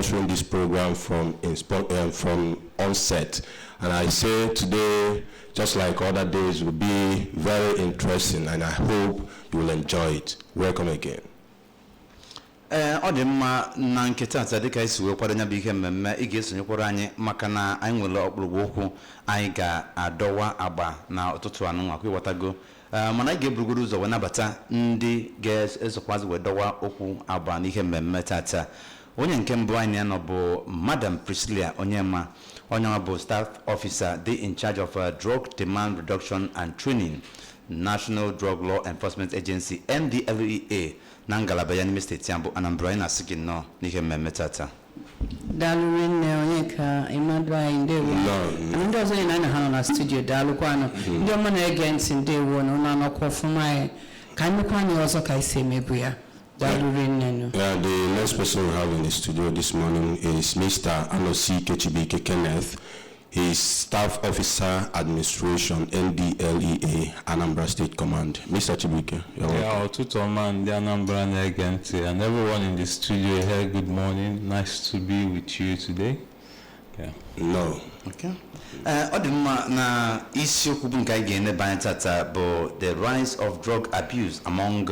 sponsoring this program from onset. And I say today, just like other days, will be very interesting, and I hope you will enjoy it. Welcome again. Odimma na nketa sadika isi we kwado nya bi ke mmemme igeso nyekworo anyi maka na anyi nwere okpurugwu anyi ga adowa agba na otutu anu nwa kwewatago mana ige buruguru zo wenabata ndi ga-ezokwazi wedowa okwu agba n'ihe mmemme tata. Onye nke mbụ anyị no bụ Madam Priscilla Onyema, onye bụ staff officer in charge of drug demand reduction and training, National Drug Law Enforcement Agency NDLEA na ngalaba ya n'ime steeti ambụ Anambra na sigi no n'ihe mmemme tata. Dalu ne onye ka imadwa ndewo. Ndị ọzọ anyị na ha na studio dalu kwano. Ndị ọma na-ege ntị ndewo na ụna nọkọ ọfụma ka anyị kwanye ọzọ ka isi emebu ya. The next person we have in the studio this morning is Mr. Anosi Kechibike Kenneth. He is Staff Officer Administration, NDLEA, Anambra State Command. Mr. Chibike, you're welcome. Tuto man, the Anambra Negenti, and everyone in the studio here, good morning. Nice to be with you today. Yeah. No. Okay. Odima na isiokwu nke anyị ga-ene banye tata bụ the rise of drug abuse among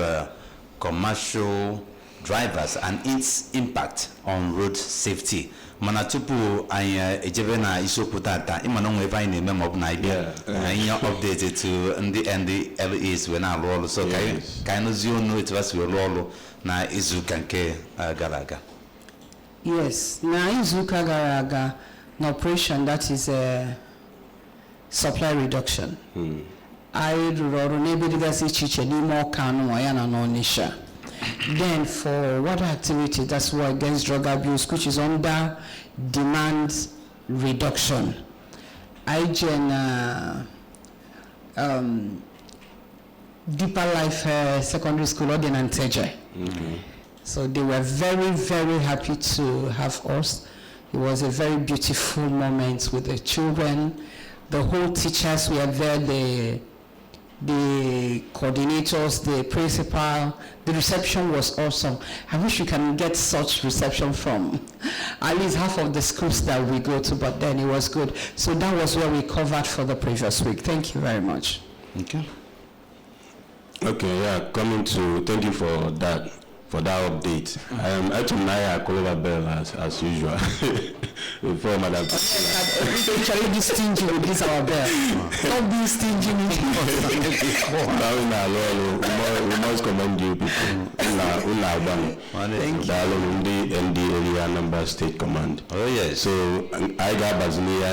commercial drivers and its impact on road safety. Mana tupu anyị ejebe na isiokwu tata ịma na onwe ebe anyị na-eme ma ọ bụ na ibia anyị update to ndị NDLEAs we na-alụ ọrụ so ka anyị nụzie onu etu ha si lụọ ọrụ na izuụka nke gara aga. Yes, na izuụka gara aga na operation that is supply reduction. I rụrụ ọrụ n'ebe dịgasị iche iche n'ime ọka anụ ya na n'Ọnịsha. Then for water activity, that's war against drug abuse, which is under demand reduction. IGN Deeper Life Secondary School Ordinance. So they were very, very happy to have us. It was a very beautiful moment with the children. The whole teachers were there, the coordinators, the principal. The reception was awesome. I wish you can get such reception from at least half of the schools that we go to, but then it was good. So that was what we covered for the previous week. Thank you very much. Okay. Okay, yeah, thank you for that update. Naya Kolova Bell as usual. Before Madam Actually, be stingy with this our bell. Don't be stingy with we must commend you people. Thank you. NDLEA Anambra State Command. Oh yes. So I got Bazilia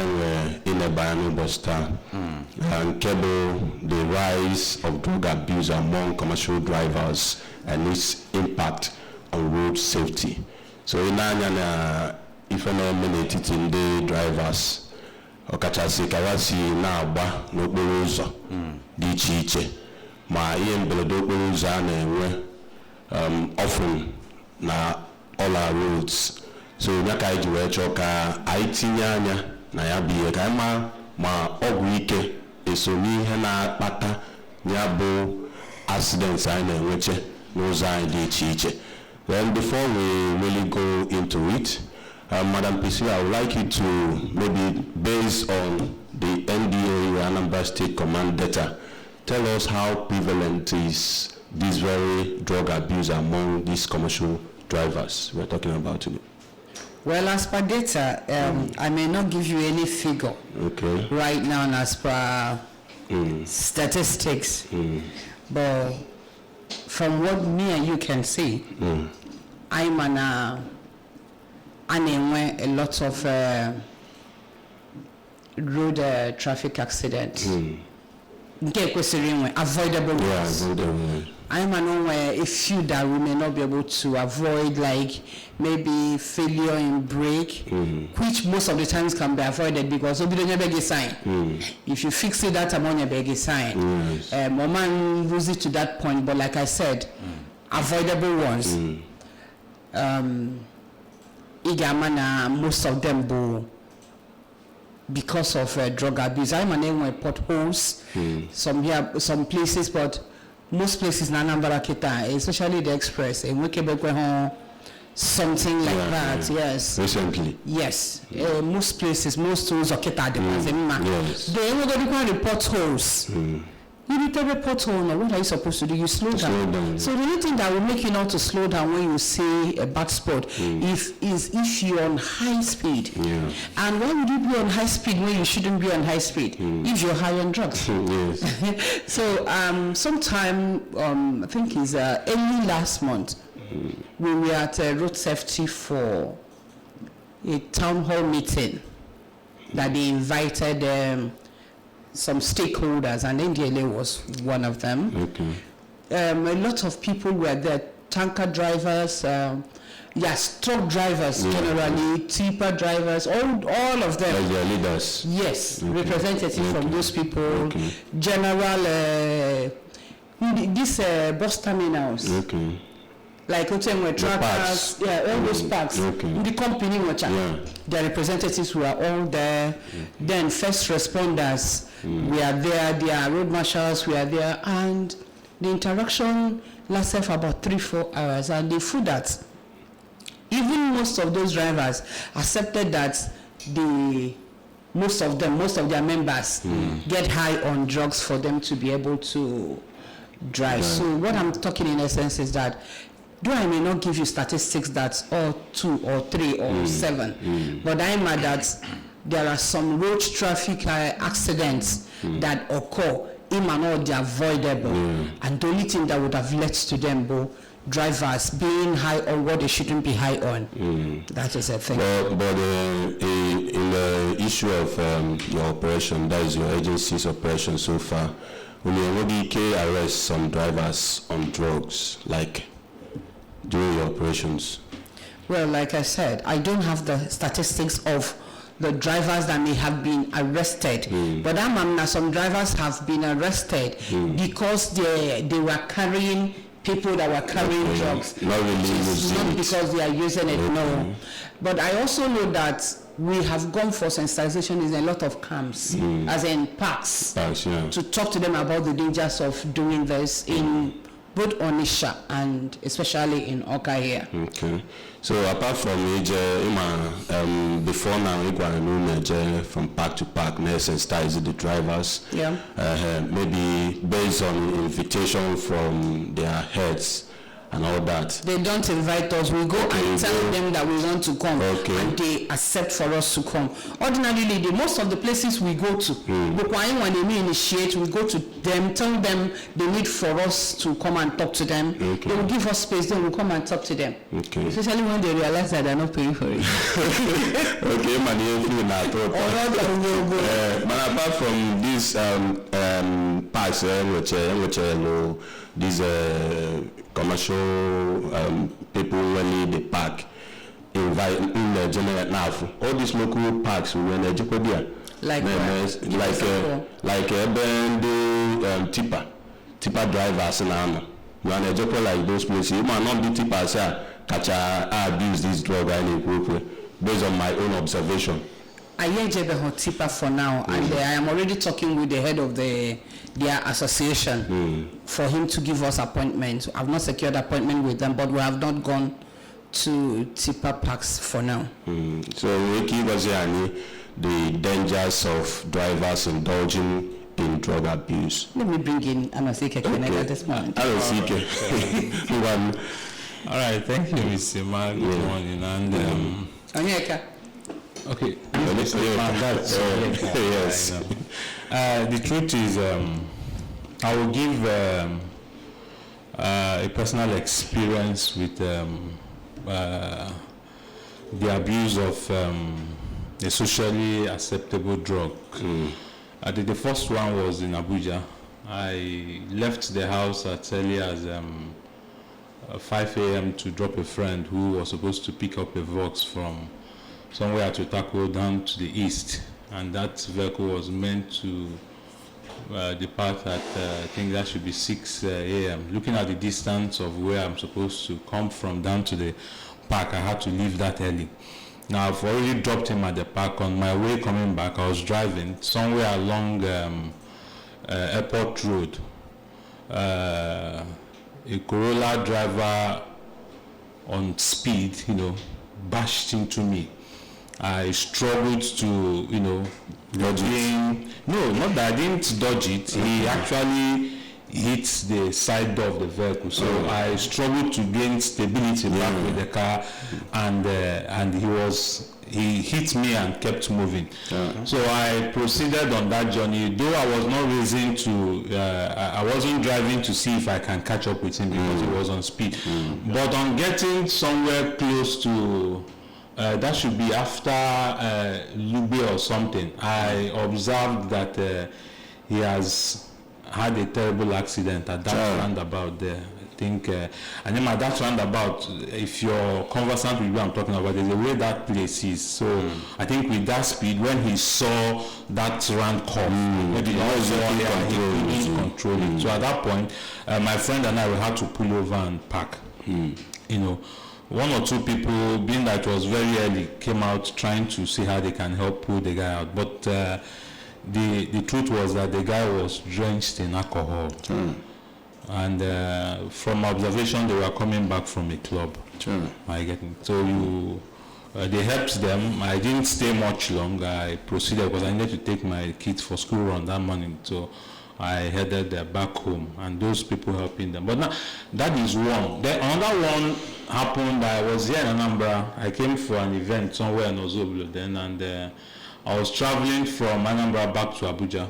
in a Bayanu Bosta and Kebo, the rise of drug abuse among commercial drivers and its impact on road safety. So in Nanya, if I know many in the drivers, Okachasi Kawasi na ba no Boroza, di Chiche, my Ian Belodoza and often na all our roads. So Nakai Juechoka, Aitinyanya, Nayabi, Kama, ma Ogwike, Esoni Hena Pata, Nyabo, accidents I know which. Then before we really go into it, Madam Priscilla, I would like you to maybe based on the NDLEA Anambra State Command data, tell us how prevalent is this very drug abuse among these commercial drivers we're talking about today. Well, as per data, I may not give you any figure right now as per statistics, but from what me and you can see, I'm a lot of road traffic accidents. Avoidable ones. I'm a few that we may not be able to avoid, like maybe failure in brake, which most of the times can be avoided because we don't have a sign. If you fix it, that's a big sign. Moment lose it to that point, but like I said, avoidable ones. Most of them because of drug abuse. I'm a potholes, some places, but most places in Anambra Kita, especially the express, and something like that. Yes. Recently. Yes. Most places, most schools are kept at the Yes. They only go to potholes. You need to report hole. What are you supposed to do? You slow down. So the only thing that will make you not to slow down when you see a bad spot is if you're on high speed. Yeah. And why would you be on high speed when you shouldn't be on high speed? If you're high on drugs. Yes. So sometime I think it's early last month, we were at road safety for a town hall meeting that they invited some stakeholders, and NDLEA was one of them. Okay. A lot of people were there, tanker drivers, truck drivers generally, tipper drivers, all of them. As their leaders. Yes, representatives from those people, general, this bus terminals. Okay. Like where truckers, all those parks. The company, their representatives were all there. Then first responders were there, their road marshals were there, and the interaction lasted for about 3-4 hours. And they feel that even most of those drivers accepted that most of their members get high on drugs for them to be able to drive. So what I'm talking in essence is that though I may not give you statistics that's all 2 or 3 or 7, but I'm mad that there are some road traffic accidents that occur in and out, they're avoidable. And the only thing that would have led to them, drivers being high on what they shouldn't be high on. That is a thing. But in the issue of your operation, that is your agency's operation so far, will you arrest some drivers on drugs, like during your operations? Well, like I said, I don't have the statistics of the drivers that may have been arrested, but some drivers have been arrested because they were carrying people that were carrying drugs. Not really not because they are using it, no. But I also know that we have gone for sensitization in a lot of camps, as in parks, to talk to them about the dangers of doing this in both Onisha and especially in Oka here. Okay. So apart from before now, we go from park to park, sensitize the drivers. Yeah. Maybe based on invitation from their heads and all that. They don't invite us. We go and tell them that we want to come, and they accept for us to come. Ordinarily, most of the places we go to, but when they initiate, we go to them, tell them they need for us to come and talk to them. They will give us space, then we'll come and talk to them. Especially when they realize that they're not paying for it. But apart from these parks, these commercial people when they park invite in the general now all these local parks when they like tipper drivers and when they like those places, you might not be tippers catch abuse this drug based on my own observation. I hear Jebe tipper for now, and I am already talking with the head of their association for him to give us appointments. I've not secured appointment with them, but we have not gone to tipper parks for now. So we give us the dangers of drivers indulging in drug abuse. Let me bring in Anosike Kenega at this moment. Anosike. All right, thank you, Mr. Ma. Good morning. And Onyeka. Okay. Yes. The truth is, I will give a personal experience with the abuse of a socially acceptable drug. I think the first one was in Abuja. I left the house as early as 5 a.m. to drop a friend who was supposed to pick up a Vox from somewhere to Tako down to the east, and that vehicle was meant to depart at I think that should be 6 a.m. Looking at the distance of where I'm supposed to come from down to the park, I had to leave that early. Now I've already dropped him at the park. On my way coming back, I was driving somewhere along Airport Road. A Corolla driver on speed, bashed into me. I struggled to, Dodge it. no, not that I didn't dodge it. He actually hit the side door of the vehicle, so I struggled to gain stability back with the car, and he hit me and kept moving. So I proceeded on that journey, though I was not racing I wasn't driving to see if I can catch up with him because he was on speed. But on getting somewhere close to that should be after Lube or something, I observed that he has had a terrible accident at that roundabout there. I think, and then at that roundabout, if you're conversant with what I'm talking about, there's a way that place is. So I think with that speed, when he saw that round curve, maybe he couldn't control it. So at that point, my friend and I, we had to pull over and park. One or two people, being that it was very early, came out trying to see how they can help pull the guy out. But the truth was that the guy was drenched in alcohol. And from observation, they were coming back from a club. I get it. So they helped them. I didn't stay much long. I proceeded because I needed to take my kids for school run that morning. So I headed back home, and those people helping them. But now, that is one. Then another one happened. I was here in Anambra. I came for an event somewhere in Ozoblo then, and I was traveling from Anambra back to Abuja.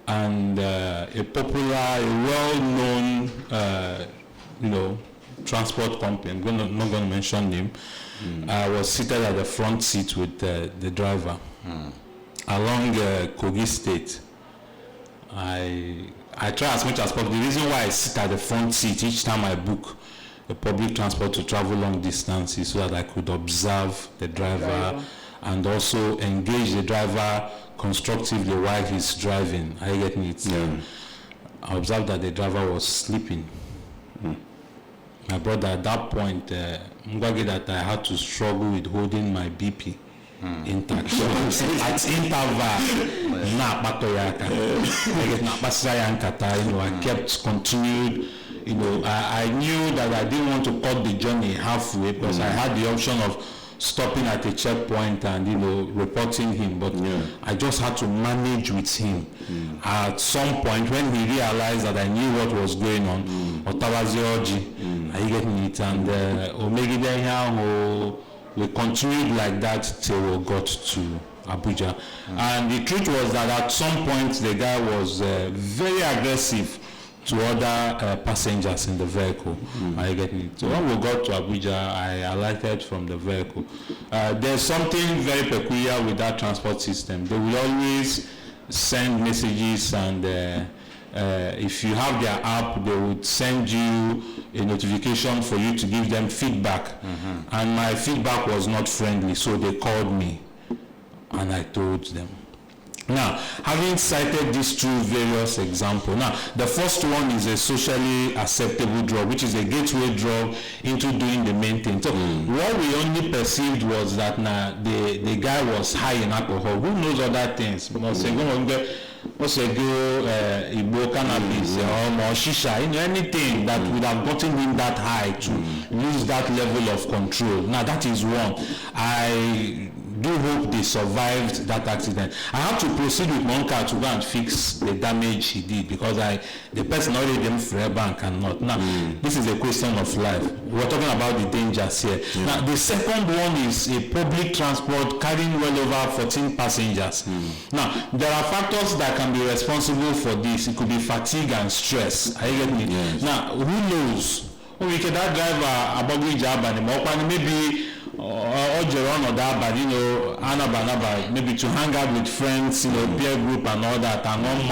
And a well-known, transport company, I'm not going to mention name, was seated at the front seat with the driver along Kogi State. I try as much as possible. The reason why I sit at the front seat each time I book a public transport to travel long distances so that I could observe the driver and also engage the driver constructively while he's driving. I get it. I observed that the driver was sleeping. My brother, at that point, that I had to struggle with holding my BP intact. So at interval, I kept continued. I knew that I didn't want to cut the journey halfway because I had the option of stopping at a checkpoint and reporting him, but I just had to manage with him. At some point when he realized that I knew what was going on, I get it, and we continued like that till we got to Abuja. And the truth was that at some point the guy was very aggressive to other passengers in the vehicle. I get it. So when we got to Abuja, I alighted from the vehicle. There's something very peculiar with that transport system. They will always send messages, and if you have their app, they would send you a notification for you to give them feedback. And my feedback was not friendly, so they called me and I told them. Now, having cited these two various examples, now the first one is a socially acceptable drug, which is a gateway drug into doing the main thing. So what we only perceived was that the guy was high in alcohol. Who knows other things? Igbo cannabis or shisha, anything that would have gotten him that high to lose that level of control. Now that is one. I do hope they survived that accident. I have to proceed with my car to go and fix the damage he did because the person already them forever and cannot. Now, this is a question of life. We're talking about the dangers here. Now, the second one is a public transport carrying well over 14 passengers. Now, there are factors that can be responsible for this. It could be fatigue and stress. Are you getting me? Now, who knows? We can that driver about job and maybe Anambra, maybe to hang out with friends, peer group and all that, and on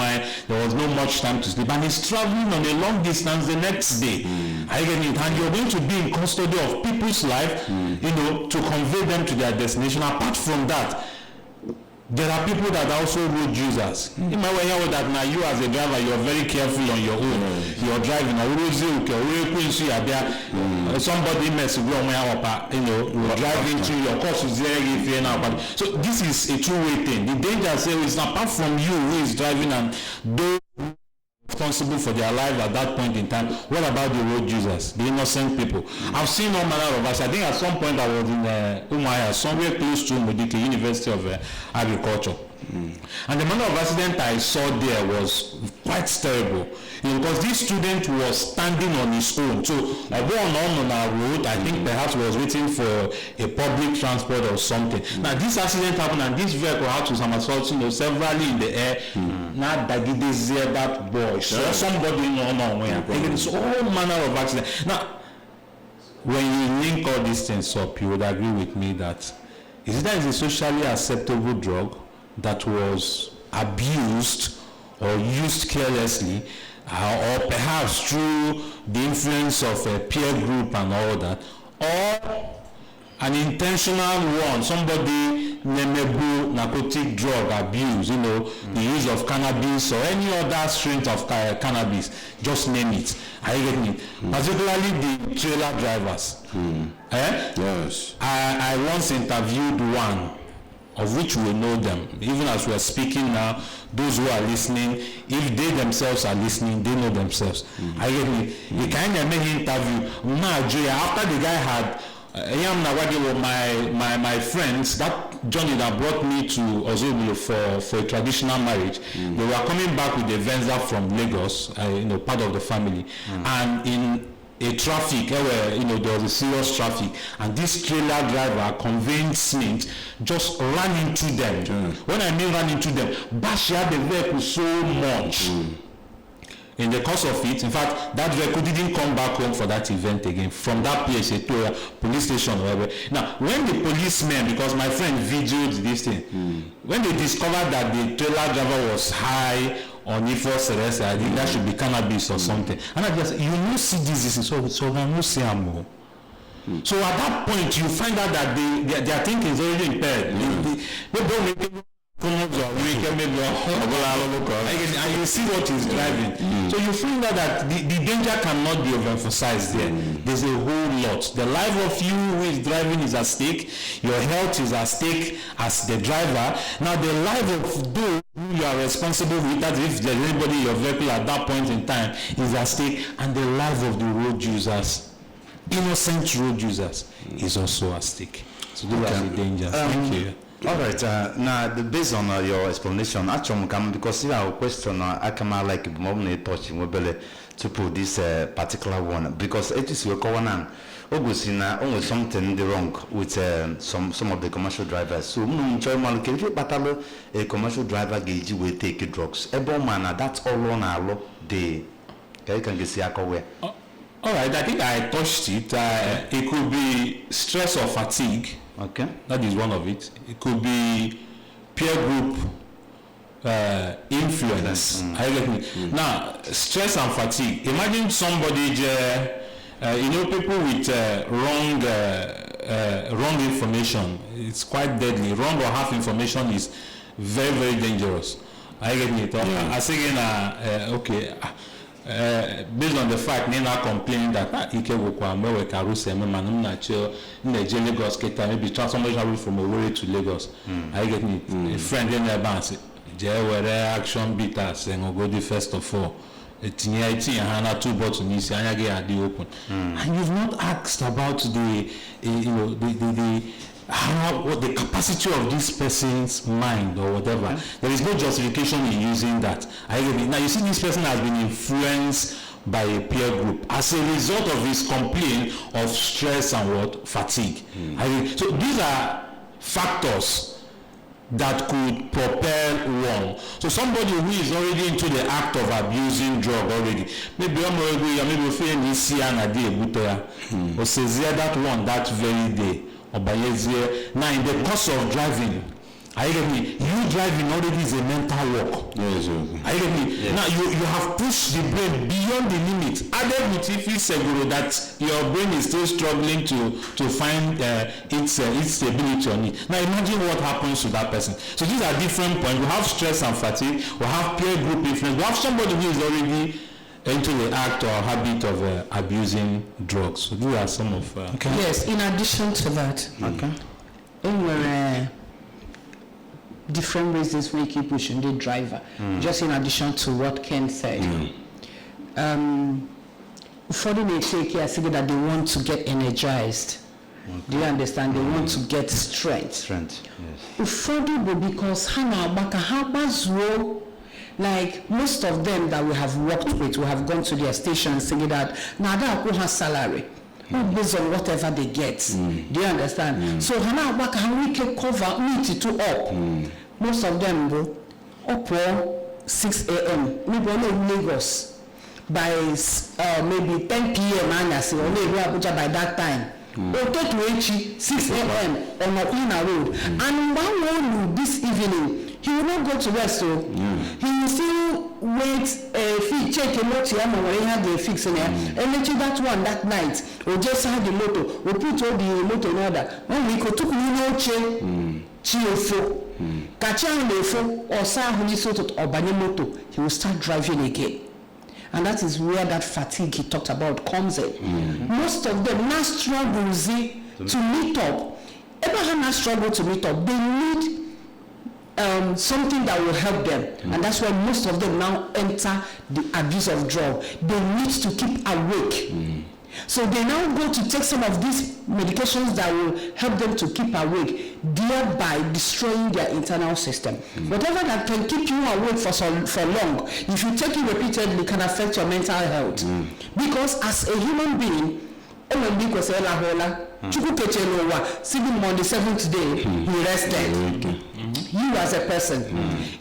there was no much time to sleep, and he's traveling on a long distance the next day. I get it, and you're going to be in custody of people's life, to convey them to their destination. Apart from that, there are people that are also road users. In my way, that now you as a driver, you're very careful on your own. You're driving, somebody mess with you're driving to your course is there if you're now. So this is a two-way thing. The danger is apart from you who is driving and those responsible for their life at that point in time. What about the road users, the innocent people? I've seen all manner of us. I think at some point I was in Umaya, somewhere close to Modike, University of Agriculture. And the manner of accident I saw there was quite terrible, because this student was standing on his own. So I go on our road, I think perhaps was waiting for a public transport or something. Now this accident happened and this vehicle had to somersault, severally in the air. Now that boy, so somebody it's all manner of accident. Now when you link all these things up, you would agree with me that is a socially acceptable drug that was abused or used carelessly, or perhaps through the influence of a peer group and all that, or an intentional one, somebody nameable narcotic drug abuse, the use of cannabis or any other strain of cannabis, just name it. I get me. Particularly the trailer drivers. Yes. I once interviewed one, of which we know them. Even as we are speaking now, those who are listening, if they themselves are listening, they know themselves. I get me. The kind of interview, after the guy had my friends, that journey that brought me to Ozobilo for a traditional marriage, they were coming back with a venza from Lagos, part of the family, and in a traffic where there was a serious traffic, and this trailer driver conveying cement just ran into them. When I mean ran into them, bashed the vehicle so much. In the course of it, in fact, that vehicle didn't come back home for that event again. From that place to a police station or whatever. Now, when the policemen, because my friend videoed this thing, when they discovered that the trailer driver was high on E4 I think that should be cannabis or something. And I just, see this, so I no see more. So at that point, you find out that their thinking is already impaired. They don't make and you see what is driving. So you find out that the danger cannot be overemphasized there. There's a whole lot. The life of you who is driving is at stake. Your health is at stake as the driver. Now the life of those who you are responsible with, that if there's anybody in your vehicle at that point in time, is at stake. And the life of the road users, innocent road users, is also at stake. So those are the dangers. Thank you. All right. Now, based on your explanation, actually, because you have a question, I can like more touching to put this particular one, because it is your common. Obviously, only something wrong with some of the commercial drivers. So, a commercial driver gauge will take drugs. A man, that's all on our law. They can see a way. All right, I think I touched it. It could be stress or fatigue. Okay. That is one of it. It could be peer group influence. Now, stress and fatigue. Imagine somebody, people with wrong information. It's quite deadly. Wrong or half information is very, very dangerous. I get it. I say again, okay. Based on the fact Nina complained that Ike Wokwa Mewe Karuse Manum Nacho Lagos Keta maybe somebody travel from Owerri to Lagos. I get me. A friend in the band said, action beaters and go the first of all. Hana 2 bottles Nisi Anyage the open. And you've not asked about the what the capacity of this person's mind or whatever. There is no justification in using that. Now you see this person has been influenced by a peer group as a result of his complaint of stress and fatigue. So these are factors that could propel one. So somebody who is already into the act of abusing drug already, maybe I'm feeling this or says that one that very day. Now in the course of driving, you driving already is a mental work. Yes. Now you have pushed the brain beyond the limit. Added with if it's that your brain is still struggling to find its stability on it. Now imagine what happens to that person. So these are different points. We have stress and fatigue. We have peer group influence. We have somebody who is already into the act or habit of abusing drugs. So these are some of... Yes, in addition to that, when we're different reasons we keep pushing the driver, just in addition to what Ken said. for they take care that they want to get energized. Do you understand? They want to get strength. Yes. Because like most of them that we have worked with, we have gone to their station and saying that now they have salary. Based on whatever they get. Do you understand? So how we can cover meet to up. Most of them go up 6 a.m. Maybe only in Lagos by maybe 10 p.m. and I say only Abuja by that time. Or take to 6 a.m. on Okina Road. And one road this evening, he will not go to rest, so he will still wait, check a lot when he had the fix in there, and let you that one that night, or just have the lotto, or put all the lotto in order. When we could took Chiofo, Kachan Lefo, or Sahuni Soto, or Banimoto, he will start driving again. And that is where that fatigue he talked about comes in. Most of them now struggle to meet up. Abraham has struggled to meet up. They need something that will help them. And that's why most of them now enter the abuse of drug. They need to keep awake. So they now go to take some of these medications that will help them to keep awake, thereby destroying their internal system. Whatever that can keep you awake for long, if you take it repeatedly, can affect your mental health. Because as a human being, sitting on the 7th day, he rested. You as a person,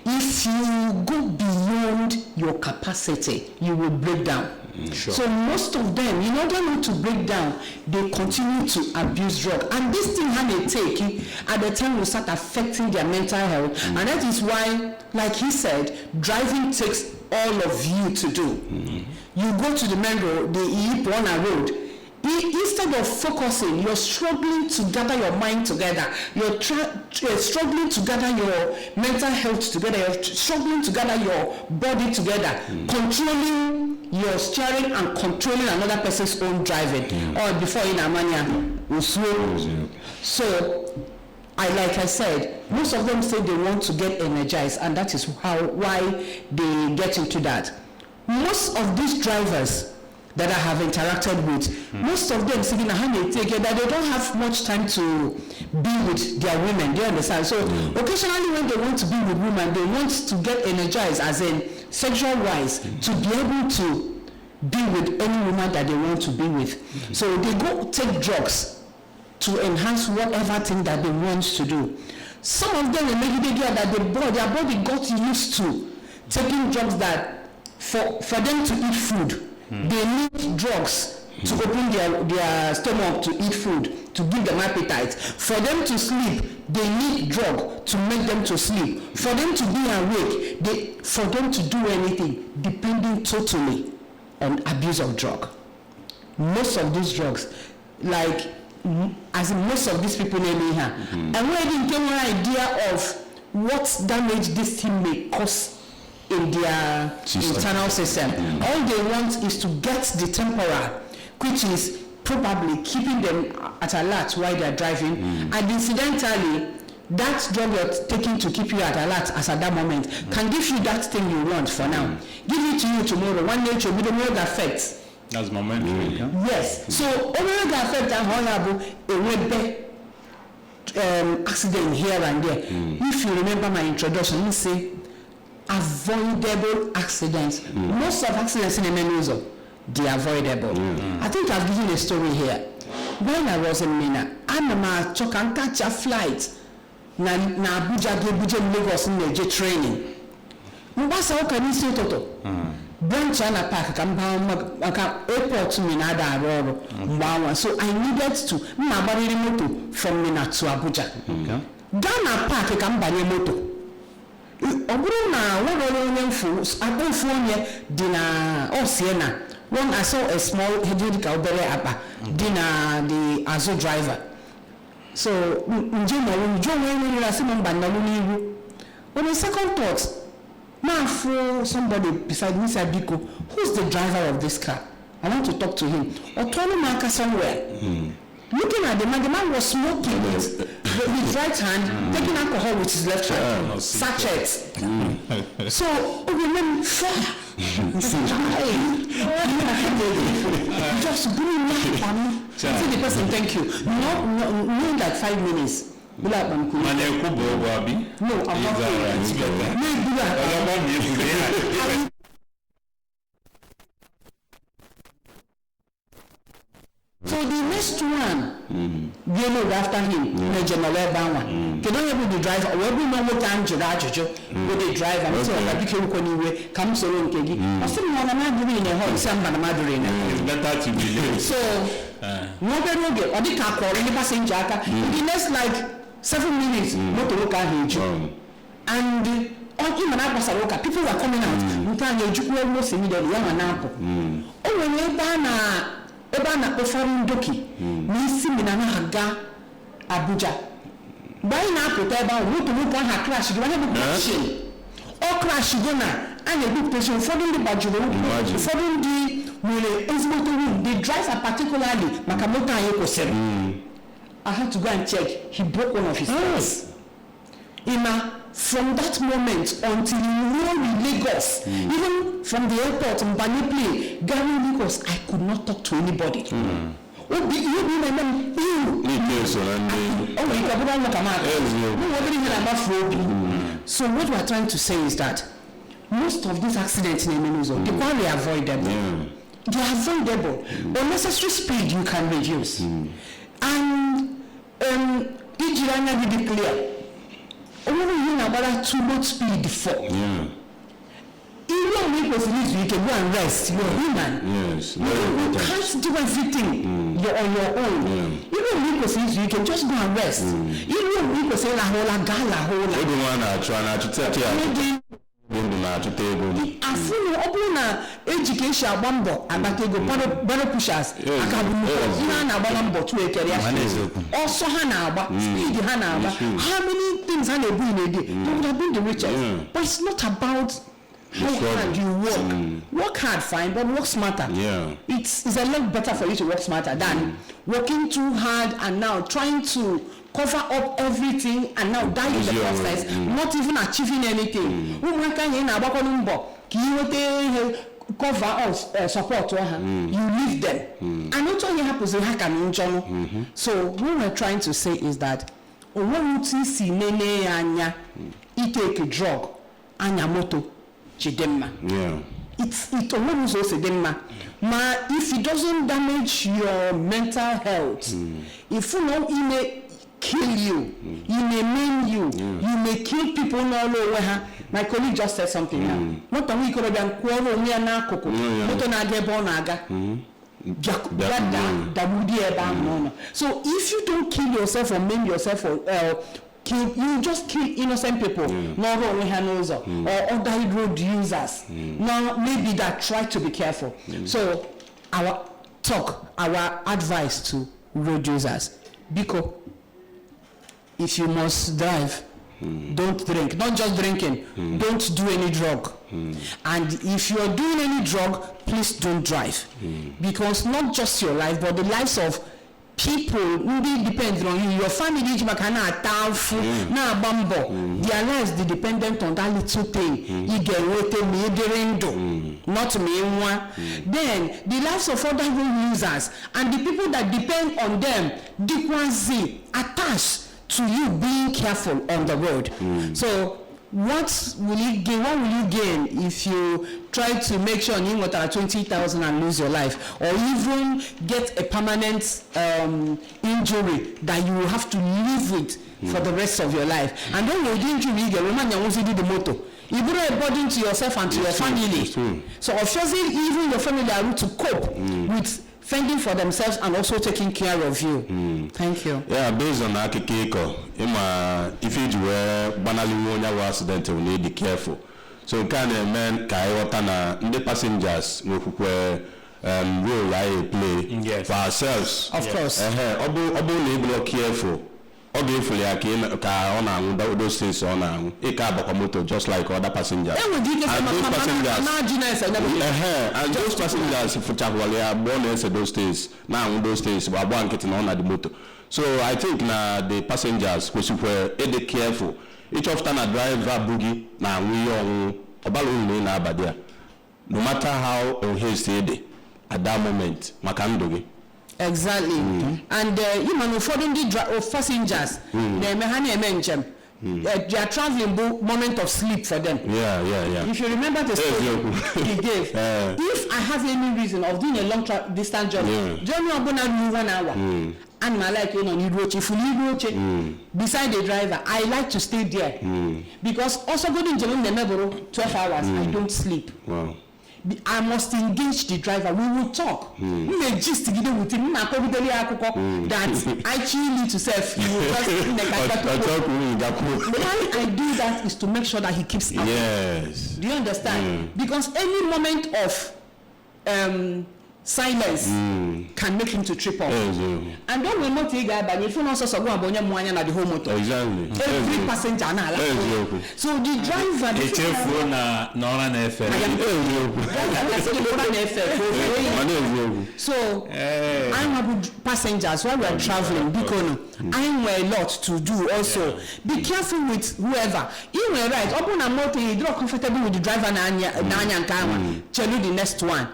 if you go beyond your capacity, you will break down. Sure. So most of them, in order not to break down, they continue to abuse drugs. And this thing how they take at the time will start affecting their mental health. And that is why, like he said, driving takes all of you to do. You go to the main road, the Iyip on a road. Instead of focusing, you're struggling to gather your mind together. You're struggling to gather your mental health together. You're struggling to gather your body together. Controlling your steering and controlling another person's own driving. Or before in Amania, so, like I said, most of them say they want to get energized, and that is why they get into that. Most of these drivers that I have interacted with, most of them saying that they don't have much time to be with their women. Do you understand? So occasionally when they want to be with women, they want to get energized, as in sexual wise, to be able to be with any woman that they want to be with. So they go take drugs to enhance whatever thing that they want to do. Some of them that their body got used to taking drugs that for them to eat food. They need drugs to open their stomach to eat food, to give them appetite. For them to sleep, they need drug to make them to sleep. For them to be awake, for them to do anything, depending totally on abuse of drug. Most of these drugs, like as in most of these people in here, and we didn't get an idea of what damage this thing may cause in their internal system. All they want is to get the temporal, which is probably keeping them at alert while they're driving. And incidentally, that drug you're taking to keep you at alert as at that moment can give you that thing you want for now. Give it to you tomorrow. One day it will be the more effects. That's momentary. Yes. So overall effect and horrible accident here and there. If you remember my introduction, you say avoidable accidents. Most of accidents in the Menuzo, they are avoidable. I think I've given a story here. When I was in Mina, I'm a catch a flight. Na Abuja Lagos in the training. Mubasa can see toto. Branch and a park airport to Mina da so I needed to Mabari moto from Mina to Abuja. Ghana park can buy a moto. Obruna dina Siena. When I saw a small headed cowberry appa, dina the Azo driver. So when the second thought, now for somebody beside me said Biko, who's the driver of this car? I want to talk to him. Or Tony Marker somewhere. Looking at the man was smoking it. with his right hand, taking alcohol with his left hand, sachets. So, women, just bring me. Say the person, thank you. No, like 5 minutes. No, I'm not. So the next one, you know, after him, the general one. They don't able to drive. Well, we know what time with the driver. And so I became anyway. Come so long, Kegi. I still want to do in a hot samba Madrid. Better to be late. So, nobody will get. Or the car call in the passenger. The next like 7 minutes, not to look at him. And people were coming out. You almost immediately. Oh, when you're Ebana performing doki, Missy Minana Haga, Abuja. By now, Potaba, look at her crash, you have a question. Or crash, and a good patient following the budget, following the driver, particularly Makamota Yoko said. I had to go and check. He broke one of his legs. From that moment until he rode in Lagos, even from the airport in Banipli, Gary Lagos, I could not talk to anybody. So what we are trying to say is that most of these accidents in Emenuzo, they can't be avoidable. They are avoidable. Unnecessary speed you can reduce. And Ijirana did it clear. Only you about too much speed for. Even when you can go and rest. You're human. Yes. You can't do everything. You're on your own. Even when you can just go and rest. Even when you say la hola gala hola. Everyone trying to tell you. Afuna obuna education abambo abatego baro pushers akabuno na abambo to ekere also hana aba speed hana aba how many things hana do in a day they would have been the richest but it's not about how hard you work hard fine but work smarter. It's a lot better for you to work smarter than working too hard and now trying to cover up everything and now die in the process, not even achieving anything. Cover us, support you leave them. And not only happens to happen. So what we're trying to say is that when you see nene anya, you take a drug, anya moto, chidemma. It almost also demma. If it doesn't damage your mental health, if you know it may kill you, you may maim you, you may kill people all over. My colleague just said something now. Not only could have been quarrel me and Nakoko, not on Agebonaga. So if you don't kill yourself or maim yourself or you just kill innocent people, not only Hanoza or other road users. Now maybe that try to be careful. So our advice to road users, because if you must drive, don't drink. Not just drinking, don't do any drug. And if you are doing any drug, please don't drive. Because not just your life, but the lives of people who depend on you, your family, their lives they dependent on that little thing. Not me one. Then the lives of other users and the people that depend on them, attached to you being careful on the road. So what will you gain if you try to make sure you got 20,000 and lose your life, or even get a permanent injury that you will have to live with for the rest of your life? And then with injury you get the motor. You bring a burden to yourself and to your family. So obviously even your family are able to cope with fending for themselves and also taking care of you. Thank you. Yeah, based on Akikeko, if you were banally accident, you need to be careful. So can a man the passengers were role I play for ourselves. Of course. Obo careful. Obviously, I can on those things on a car motor just like other passengers. And those passengers for Chapwale are born those days. Now those days we are getting on at the motor. So I think now the passengers were be careful. Each of time a driver boogie now we on obalo na abadia. No matter how hasty at that moment, makandogi. Exactly. And you know, for the passengers, they are traveling moment of sleep for them. Yeah. If you remember the story he gave, if I have any reason of doing a long distance journey, journey of 1 hour, and my like if you need beside the driver, I like to stay there because also going in Jerome 12 hours, I don't sleep. Wow. I must engage the driver. We will talk. We may just with him. That I actually need to self. Why I do that is to make sure that he keeps up. Yes. Do you understand? Because any moment of silence can make him to trip up. And don't we not take that if you know so go abonya mwanya na the whole motor. Exactly. Every passenger na like. So the driver So I'm a passengers while we are traveling because I'm a lot to do also. Be careful with whoever. You were right. Open a motor, you draw comfortable with the driver na anya tell you the next one.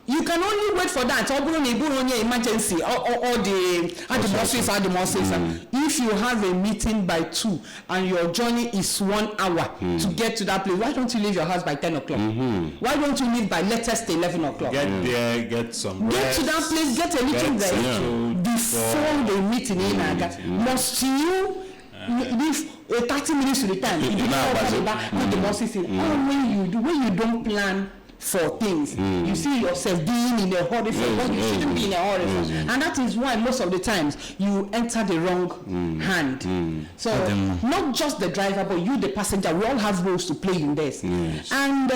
You can only wait for that. Emergency or the bosses. If you have a meeting by 2 and your journey is 1 hour to get to that place, why don't you leave your house by 10 o'clock? Why don't you leave by latest 11 o'clock? Get there, get some rest. Get to that place, get a little rest before the meeting. Must you leave 30 minutes to the time? The bosses when you don't plan for things, you see yourself being in a hurry for what you shouldn't be in a hurry for, and that is why most of the times you enter the wrong hand. So not just the driver, but you, the passenger, we all have roles to play in this. And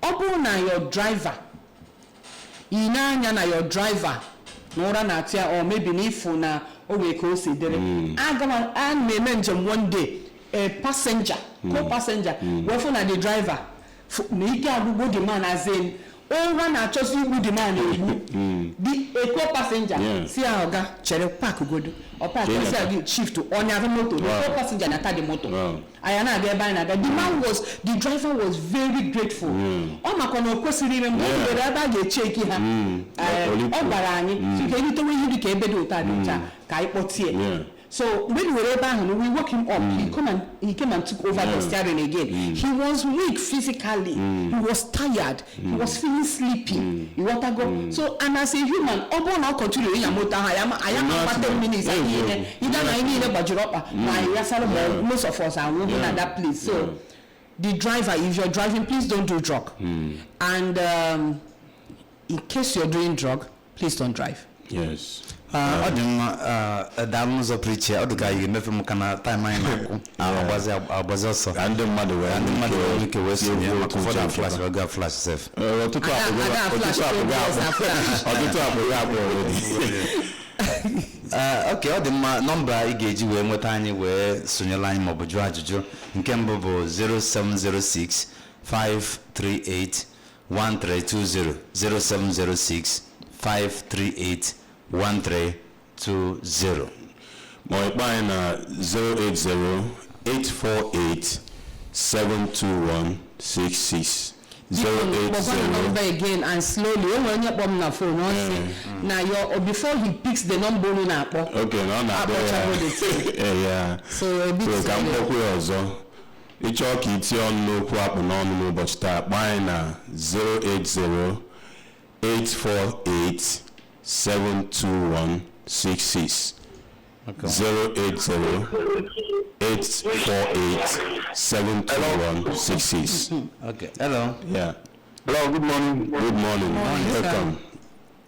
open your driver, inanya your driver, nora na tia or maybe nifu na owe ko si dere. And me mention one day a passenger, co-passenger, wherefore na the driver. Go the man as in run at just you the man the co-passenger see how chere park go do or park shift to on your motor the co-passenger na the motor I na there by na the man was the driver was very grateful my kono kwesiri me mo the driver dey check ha gbara anyi so ke ni to we you ke ebe do ta ka ipotie. So when we were able, we woke him up. He came and took over the steering again. He was weak physically. He was tired. He was feeling sleepy. You want to go? So and as a human, I now continue in your motor. I am about 10 minutes. I need a budget. Most of us are moving at that place. So the driver, if you're driving, please don't do drug. And in case you're doing drug, please don't drive. Yes. Dalmos of preacher, the guy you never can time I was also and the mother was flash or got flash safe. Okay, all the number I gave you when tiny were Sonia line mobile Jojo in Campbell 0706 538 1320 0706 538 1320. My buying 080-848-72166. 080 number again and slowly when you bomb na phone now your before he picks the number in up. Okay, no, yeah. So a bit so it's all kids on no crap no but start buying 080-848-72166. 080-848-72166. Okay. Hello. Yeah. Hello, good morning. Good morning. Welcome.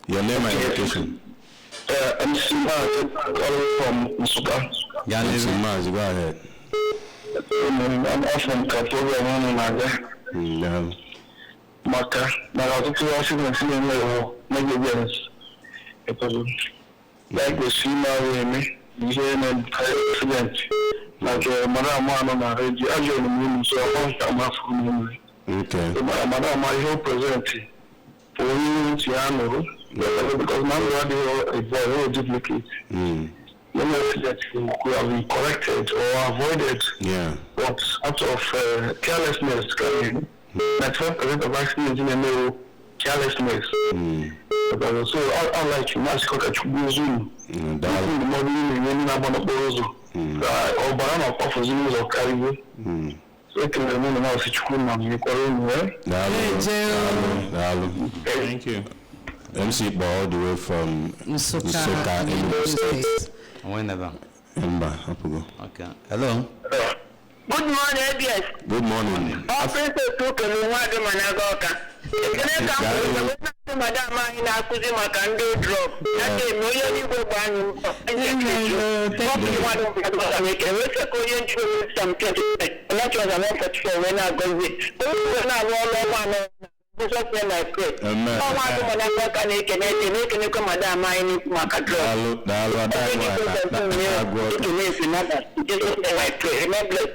Your name and location. I'm Simaz, calling from Musuka. Yeah, Simaz, go ahead. I'm from Katoga, yeah. Maka, now to like the female women, you hear an accident. Like Madame on a radio, so I want from him. Okay. Madame, I hope present for you, Tiano, because now we are a very duplicate. many accidents could have been corrected or avoided. Yeah. But out of carelessness, 95% of accidents in the middle, carelessness. So unlike you, mass cockage will zoom. The morning remaining about the borozo. Or banana of Zoom or carry. So it can remain now if you couldn't have Thank you. MC Ball all the way from Soka in the States. Whenever. Okay. Hello. Good morning, yes. Good morning. Officer took a new Managoka. Madam, I Nakuzi Makando drop. That day, million go ban. Some 20. That was an effort for when I go with. When I roll over. This was when I quit. Oh, I Madam, I need Macadro. Remember.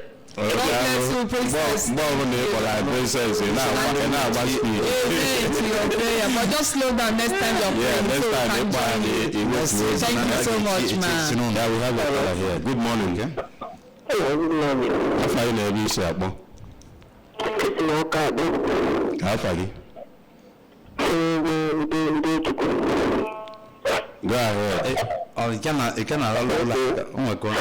Princess. But just slow down next time you're praying. Thank you so much, man. Yeah, we have a caller here. Good morning. Hello, good morning. How far you know this, Abo? How far you? Go ahead. Oh, you cannot allow that. Oh my God.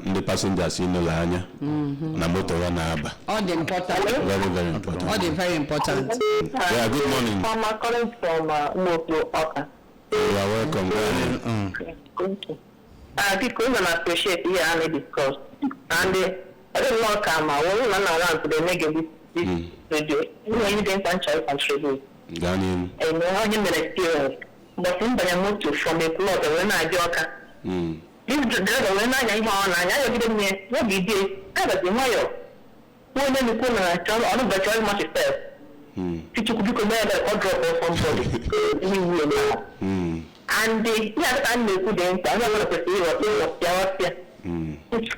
The passengers in the line. All the important. Very, very important. All the very important. Yeah, good morning. I'm calling from Moplo. You are welcome. Because I appreciate you and discuss. And I don't know come around to the negative radio. You know, you didn't try to contribute. Daniel. I know how you experience. But in the move to from a plot when I joke. This driver when I am on, I didn't mean what we did. I was in my own. When you put on a child, I don't bet much itself. If you could command or drop or somebody. And the time they put in, I don't want to perceive what you were.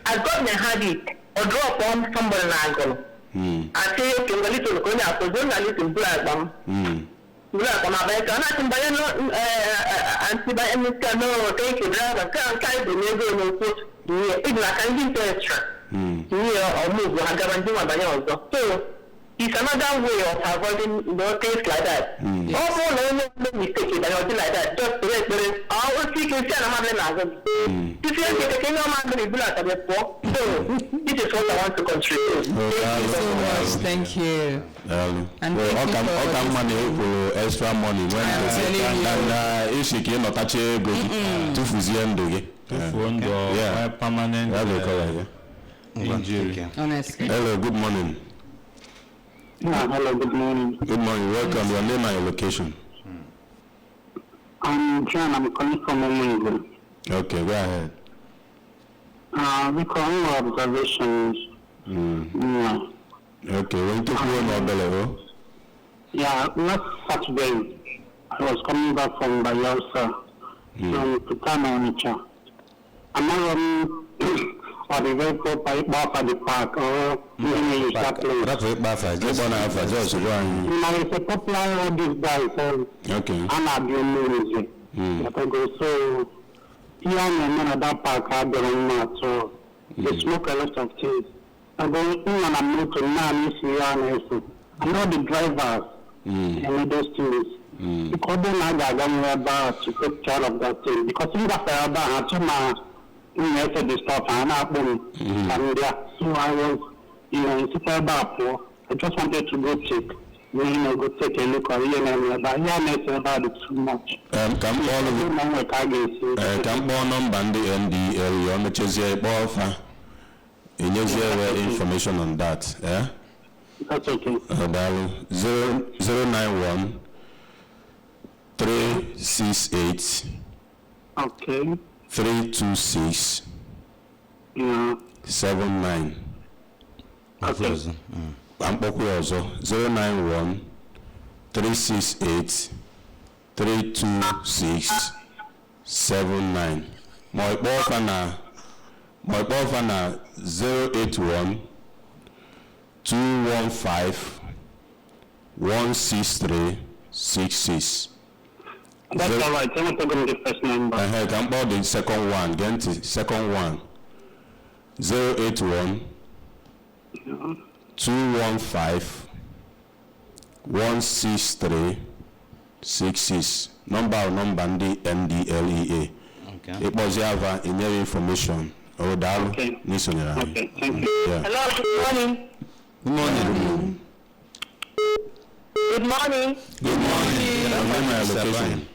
I got my habit or drop on somebody and I go. I say, okay, a little corner, so don't a little black them. Black on my back, and I can buy no, buy any no, take a driver, can't carry the neighbor no foot. Even I can give extra. Or move, I guarantee my buy. So, it's another way of avoiding things like that. Also, no mistake or something like that. Just wait, I will see you say I'm having if you get a kingdom, I'm going to be like a before. So, this is what I want to contribute. Thank you so much. Thank you. And all money extra money when if you cannot touch a good to fusion, yeah, permanent injury. Honestly. Hello, good morning. Hello, good morning. Good morning. Welcome. Your name and your location. I'm John. I'm calling from Anambra. Okay, go ahead. We call observations. Okay, when you took one level? Yeah, last Saturday, I was coming back from Bayelsa from Putana, Onitsha. I'm not running or the vehicle by the park or use that place. That's it, Bafa. Just one alpha, just one. It's a popular road this guy, so okay. I'm not doing music. But I go so here and another park I don't so they smoke a lot of things. I go in and I'm not to now I know the drivers and those things. Because then I got about to take care of that thing. Because in the fair, I to the stuff and I so I was super about poor. I just wanted to go check. Go take a look at it, but yeah, about it too much. Come on, Bandy NDLEA, on the Chesia Bofa. Information on that, yeah? That's okay. 091 368 Okay. 326 Yeah. 79. Okay. I'm also 091 368 326 79. My boyfriend 081 215 163 66. That's all right. I'm not going to the first number. I'm about the second one. Get the second one. 081 215 163 66. Number the NDLEA. Okay. It was have in your information. Oh, Dalo. Okay. Okay. Thank you. Yeah. Hello, good morning. Good morning. Good morning. Good morning. My location.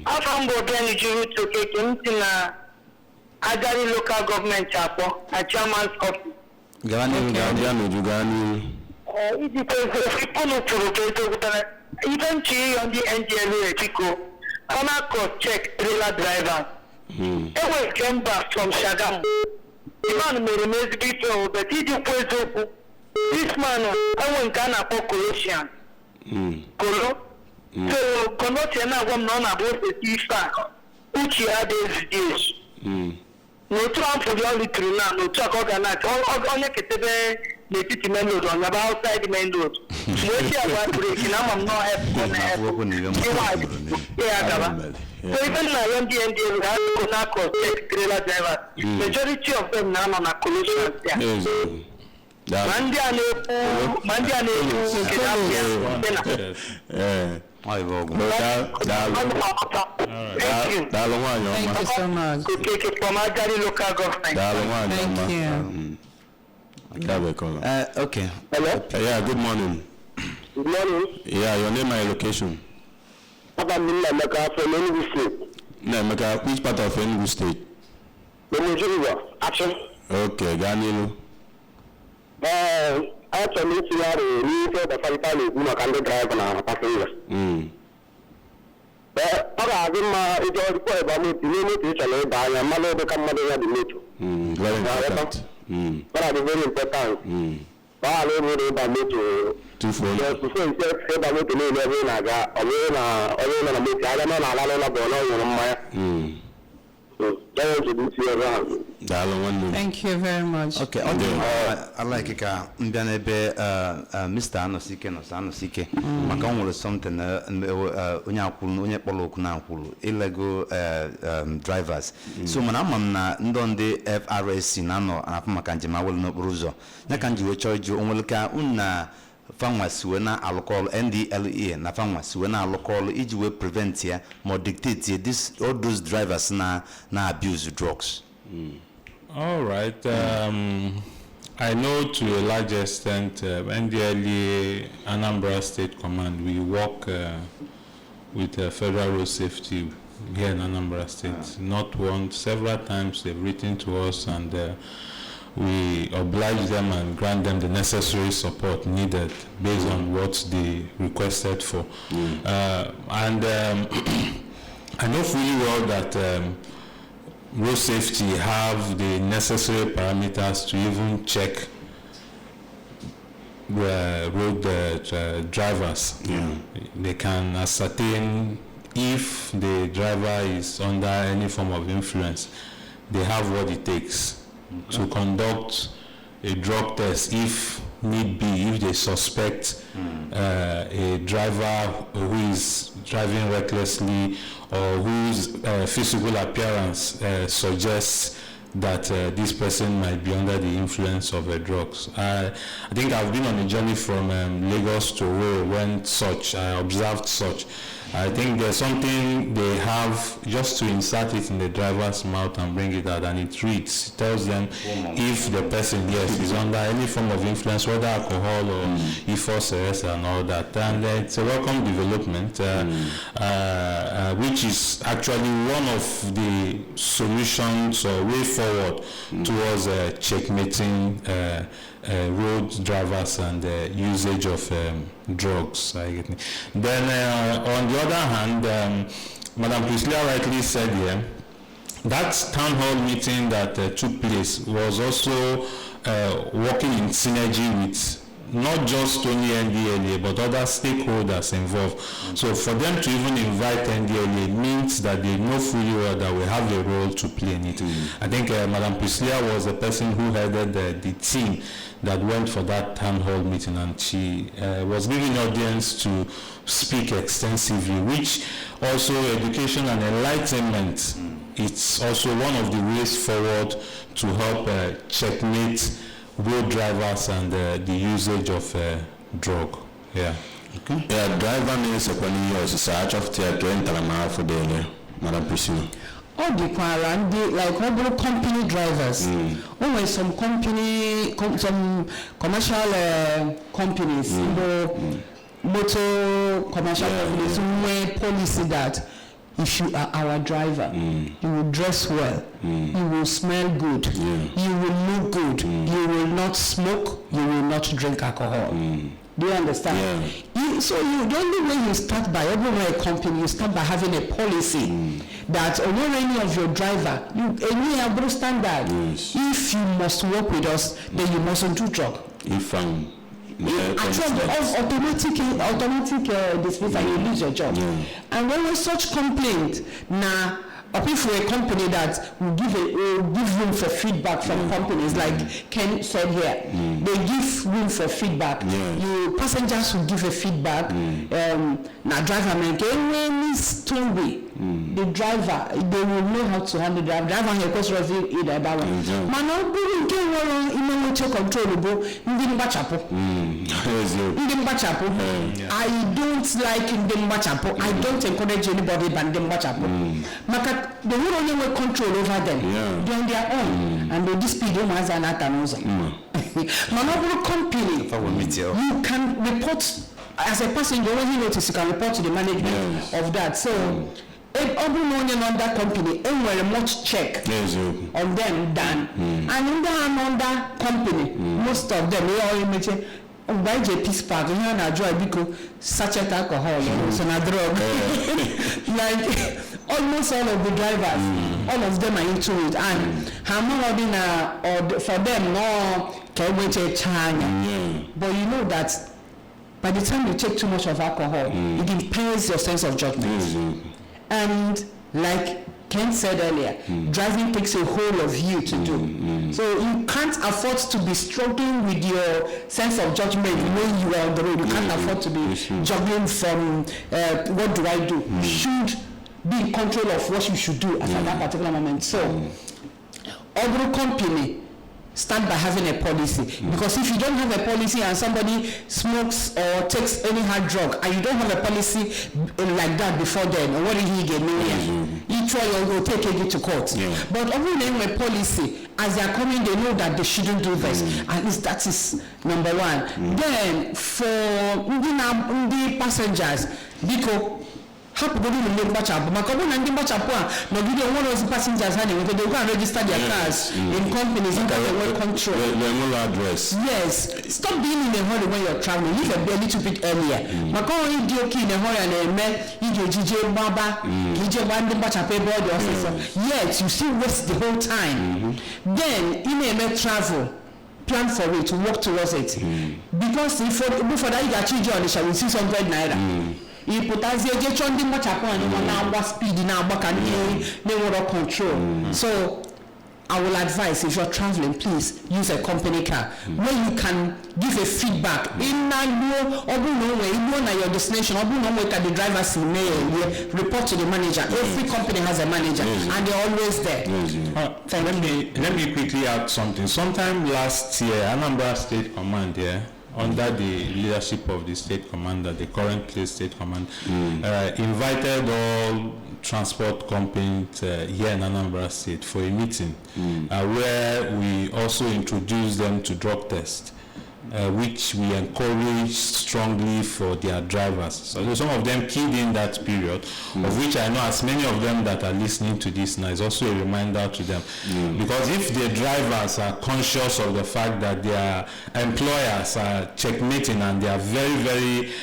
After Mbogeni Juru to take into Agari local government chapel, a chairman's office. It is people even on the NDLEA Chico, Anambra check trailer driver. Ewe came back from Shagamu. The man made a mess before, but he did this man, I went Ghana for Colossian. Colo. So, Colossian, I'm not about the FIFA, which he had these days. No Trump for the only true now, no talk organized. All the city main road on about outside the main road. I'm not so even now, when the NDLEA have to take trailer drivers, majority of them now on a collision there. Mandia Thank you so much. From Agari local government. Thank you. Okay. Hello? Yeah, good morning. Good morning. Yeah, your name and location. I'm Anambra from Enugu State. Nemeka, which part of Enugu State? Nigeria, action. Okay, Ganilu. Actually, we are the Fertility, we can drive on our passengers. But I give my report about me, you need to tell by a mother become mother of the metro. Very important. But I very important. But I don't know about me Two phones. Yes, before you said about me to me, I got a little Thank you very much. Okay, I like it. Mr. Anosike, Macon was something illegal drivers. So, Manamana, Ndonde FRSC, Nano, Apamakanjima will not bruiser. Nakanji, charge you only una. Farmers when alcohol NDLEA na farmers when alcohol each way prevent here more dictate here this all those drivers na abuse drugs. All right. I know to a large extent NDLEA Anambra State Command we work with Federal Road Safety here in Anambra State. Not once, several times they've written to us and we oblige them and grant them the necessary support needed based on what they requested for. I know fully well that road safety have the necessary parameters to even check the road drivers. They can ascertain if the driver is under any form of influence. They have what it takes to conduct a drug test if need be, if they suspect a driver who is driving recklessly or whose physical appearance suggests that this person might be under the influence of drugs. I think I've been on a journey from Lagos to Owerri when I observed such. I think there's something they have just to insert it in the driver's mouth and bring it out, and it reads, it tells them if the person, yes, is under any form of influence, whether alcohol or E4 and all that. And it's a welcome development, which is actually one of the solutions or way forward towards checkmating road drivers and usage of drugs. Then on the other hand, Madam Priscilla rightly said here, that town hall meeting that took place was also working in synergy with not just only NDLEA but other stakeholders involved. So for them to even invite NDLEA means that they know fully well that we have a role to play in it. I think Madam Priscilla was the person who headed the team that went for that town hall meeting, and she was giving audience to speak extensively, which also education and enlightenment, it's also one of the ways forward to help checkmate road drivers and the usage of drug. Yeah. Okay. Yeah, driver means when you use such of theater and for the Madam Priscilla. All the like all company drivers. Always some company, some commercial companies, motor commercial companies, where policy that if you are our driver, you will dress well, you will smell good, you will look good, you will not smoke, you will not drink alcohol. Do you understand? So the only way you start by everywhere a company, you start by having a policy that over any of your driver, any have standard. If you must work with us, then you mustn't do drug. If automatic dismissal, you lose your job. And when there's such complaint, now if we're a company that will give room for feedback from companies, like Ken said here, they give room for feedback. You passengers will give a feedback. Now driver man, the driver, they will know how to handle the driver. Here, because in about one. Man, controllable. I don't like Ndimba Chapo. I don't encourage anybody but Ndimba Chapo. They will only have control over them. They're on their own. And they dispute them as an atanosa. Manobro company, you can report as a passenger when you notice, you can report to the management of that. So every morning on that company, a much check on them done. And on that company, most of them, they all imagine by JP Spark, you know, joy because sachet alcohol, so na drug. Like almost all of the drivers, all of them are into it, and how many or for them no can wait a time. But you know that by the time you take too much of alcohol, it impairs your sense of judgment. And like Ken said earlier, driving takes a whole of you to do. So you can't afford to be struggling with your sense of judgment when you are on the road. You can't afford to be juggling from what do I do? You should be in control of what you should do at that particular moment. So every company start by having a policy, because if you don't have a policy and somebody smokes or takes any hard drug and you don't have a policy like that before then, what did he get? Each one will take it to court. But every a policy, as they are coming, they know that they shouldn't do this. At least that is number one. Then for the passengers, because happy to do the Chapo. Macabon and Dimba Chapo, no video one of the passengers handing they can register their cars in companies that they control. The address. Yes. Stop being in a hurry when you're traveling. Leave a little bit earlier. Macabon in a hurry and a man, DJ Baba, DJ Dimba Chapo board officer. Yet you still waste the whole time. Then in a travel. Plan for it, work towards it. Because before that you got children, they shall receive 600 naira. You put as a gesture in much upon now speed now back and they will control. So I will advise, if you're traveling, please use a company car where you can give a feedback in your destination, the driver see report to the manager. Every company has a manager and they're always there. Let me quickly add something. Sometime last year, Anambra State Command under the leadership of the state commander, the current state commander, invited all transport companies here in Anambra State for a meeting where we also introduced them to drug test. Which we encourage strongly for their drivers. So some of them keyed in that period, of which I know as many of them that are listening to this now is also a reminder to them. Because if the drivers are conscious of the fact that their employers are checkmating and they are very, very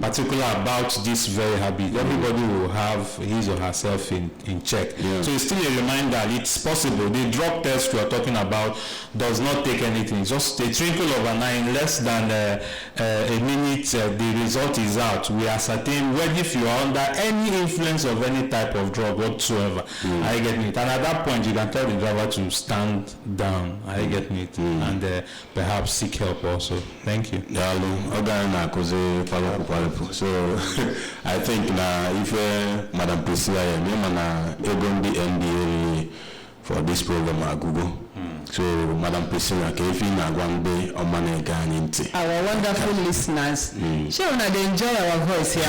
particular about this very habit, everybody will have his or herself in check. So it's still a reminder, it's possible. The drug test we are talking about does not take anything. It's just a twinkle of an eye, in less than a minute, the result is out. We ascertain whether if you are under any influence of any type of drug whatsoever. I get it. And at that point, you can tell the driver to stand down. I get it. And perhaps seek help also. Thank you. So I think now if Madam Priscilla, even the NDLEA for this program at Google. So, Madam Priscilla, our wonderful listeners, they enjoy our voice here,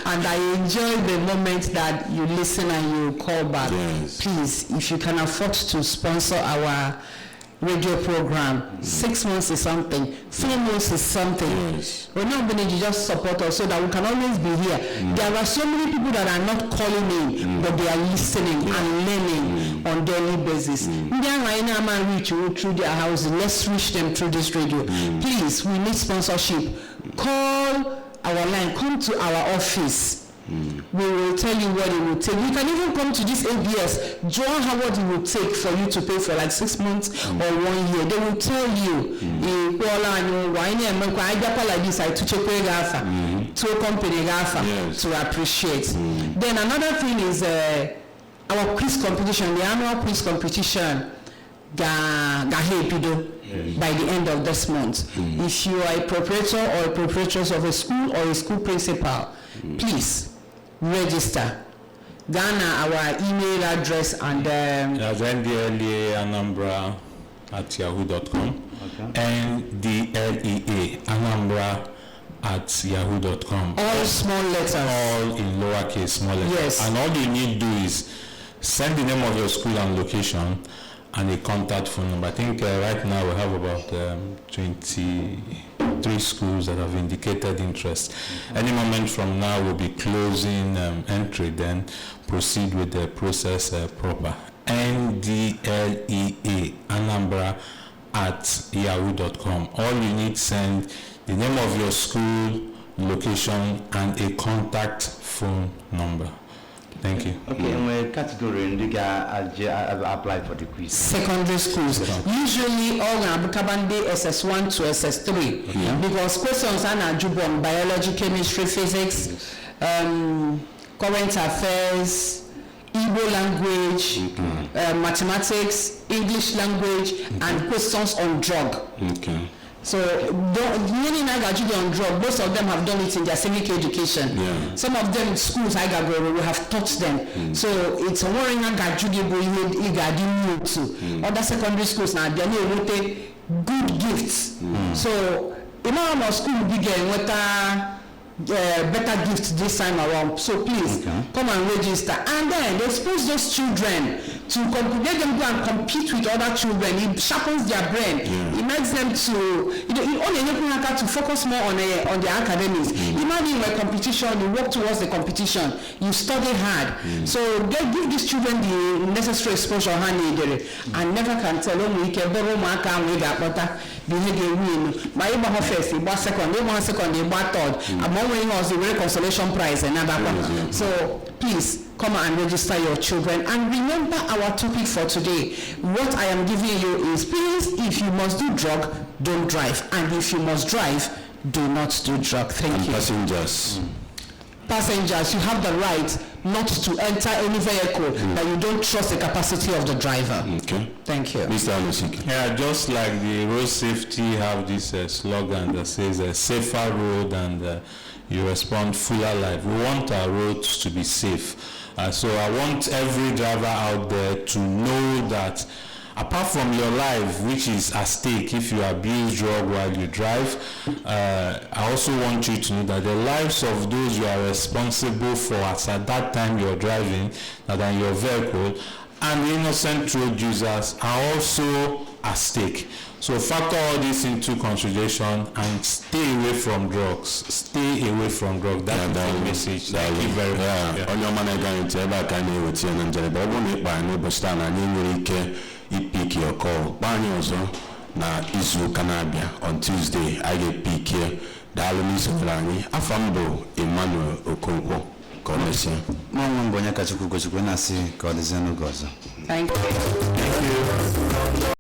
and I enjoy the moment that you listen and you call back. Yes. Please, if you can afford to sponsor our radio program, 6 months is something, 4 months is something. Yes. We're not going to just support us so that we can always be here. There are so many people that are not calling in, but they are listening and learning on daily basis. Reach you through their houses. Let's reach them through this radio. Please, we need sponsorship. Call our line, come to our office. We will tell you what it will take. You can even come to this ABS, draw how what it will take for you to pay for like 6 months or 1 year. They will tell you, like this, I took to a company to appreciate. Then another thing is our quiz competition, the annual quiz competition, by the end of this month. If you are a proprietor or a proprietress of a school or a school principal, please register. Ghana, our email address and NDLEA Anambra at yahoo.com. NDLEA Anambra at yahoo.com. All small letters. All in lowercase small letters. Yes. And all you need to do is send the name of your school and location and a contact phone number. I think right now we have about 23 schools that have indicated interest. Any moment from now we'll be closing entry, then proceed with the process proper. NDLEA Anambra at yahoo.com. All you need, send the name of your school, location, and a contact phone number. Thank you. Okay, and what category and you apply for the quiz? Secondary schools. Usually all Abukabande SS1 to SS3 because questions are not on biology, chemistry, physics, current affairs, Igbo language, mathematics, English language, and questions on drug. Okay. So, many Nagajubi on drug, most of them have done it in their civic education. Yeah. Some of them schools we have taught them. So it's a worrying Nagajubi to other secondary schools now. They need good gifts. So, in our school begin with better gifts this time around. So please come and register, and then expose those children to let them go and compete with other children. It sharpens their brain. It makes them to focus more on their academics. Imagine a competition, you work towards the competition, you study hard. So give these children the necessary exposure and never can tell them we can borrow marker and we got better behavior win. My first, second, third. I'm winning us the consolation prize and another one. So please come and register your children, and remember our topic for today. What I am giving you is, please, if you must do drug, don't drive, and if you must drive, do not do drug. Thank you. Passengers, you have the right not to enter any vehicle that you don't trust the capacity of the driver. Okay. Thank you. Mr. Anosiki. Yeah, just like the road safety have this slogan that says safer road and you respond fuller life. We want our roads to be safe. So I want every driver out there to know that apart from your life, which is at stake if you abuse drug while you drive, I also want you to know that the lives of those you are responsible for at that time you're driving, that are in your vehicle, and innocent road users are also at stake. So factor all this into consideration and stay away from drugs. Stay away from drugs. That's the message. Thank you very much. On your man, I guarantee you that kind of routine and jelly. But when you buy no bustan and you pick your call. Banyozo na izu kanabia on Tuesday. I get pick here. Dalumi Sobrani. Afambo Emmanuel Okonkwo. Connection. Mama Mbonya Kachuku Gozu. Thank you.